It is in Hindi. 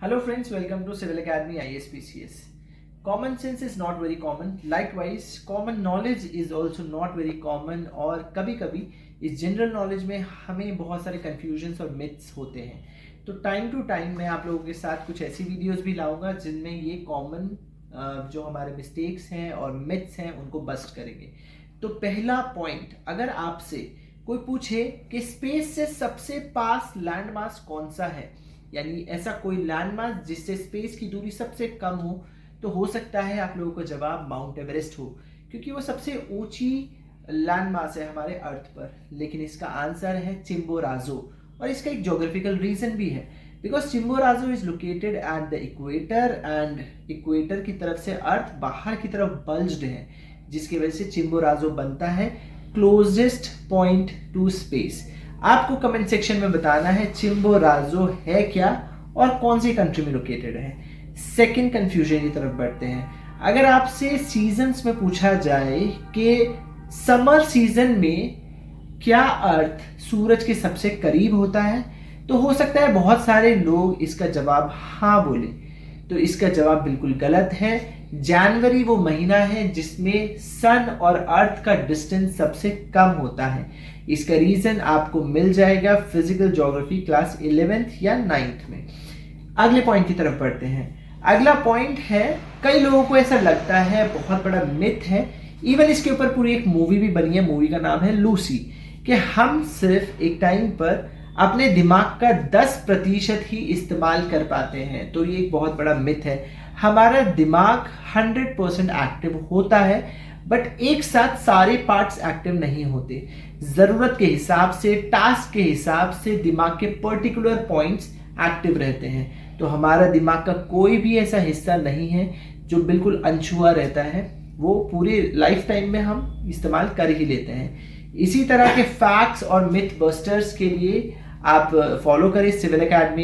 Hello friends, welcome to Civil Academy ISPCS. Common sense is not very common. Likewise, common knowledge is also not very common. और कभी कभी इस जनरल नॉलेज में हमें बहुत सारे कन्फ्यूजन्स और मिथ्स होते हैं। तो टाइम टू टाइम मैं आप लोगों के साथ कुछ ऐसी वीडियोस भी लाऊंगा जिनमें ये कॉमन जो हमारे मिस्टेक्स हैं और मिथ्स हैं उनको बस्ट करेंगे। तो पहला पॉइंट, अगर आपसे कोई पूछे कि स्पेस से सबसे पास लैंड मास कौन सा है, यानी ऐसा कोई लैंडमास जिससे स्पेस की दूरी सबसे कम हो, तो हो सकता है आप लोगों को जवाब माउंट एवरेस्ट हो, क्योंकि वो सबसे ऊंची लैंडमास है हमारे अर्थ पर। लेकिन इसका आंसर है चिम्बोराजो, और इसका एक ज्योग्राफिकल रीजन भी है, because Chimborazo is located at the equator and equator की तरफ से अर्थ बाहर की तरफ बल्ज्ड है, जिसकी वजह से चिम्बोराजो बनता है क्लोजेस्ट पॉइंट टू स्पेस। आपको कमेंट सेक्शन में बताना है चिम्बोराजो है क्या और कौन सी कंट्री में लोकेटेड है। सेकंड कंफ्यूजन की तरफ बढ़ते हैं। अगर आपसे सीजन्स में पूछा जाए कि समर सीजन में क्या अर्थ सूरज के सबसे करीब होता है, तो हो सकता है बहुत सारे लोग इसका जवाब हाँ बोले। तो इसका जवाब बिल्कुल गलत है। जनवरी वो महीना है जिसमें सन और अर्थ का डिस्टेंस सबसे कम होता है। इसका रीजन आपको मिल जाएगा फिजिकल ज्योग्राफी क्लास 11th या 9th में। अगले पॉइंट की तरफ बढ़ते हैं। अगला पॉइंट है, कई लोगों को ऐसा लगता है, बहुत बड़ा मिथ है, इवन इसके ऊपर पूरी एक मूवी भी बनी है, मूवी का नाम है लूसी, कि हम सिर्फ एक टाइम पर अपने दिमाग का 10% ही इस्तेमाल कर पाते हैं। तो ये एक बहुत बड़ा मिथ है। हमारा दिमाग 100% एक्टिव होता है, बट एक साथ सारे पार्ट्स एक्टिव नहीं होते। जरूरत के हिसाब से, टास्क के हिसाब से दिमाग के पर्टिकुलर पॉइंट्स एक्टिव रहते हैं। तो हमारा दिमाग का कोई भी ऐसा हिस्सा नहीं है जो बिल्कुल अनछुआ रहता है, वो पूरे लाइफ टाइम में हम इस्तेमाल कर ही लेते हैं। इसी तरह के फैक्ट्स और मिथ बस्टर्स के लिए आप फॉलो करें सिविल एकेडमी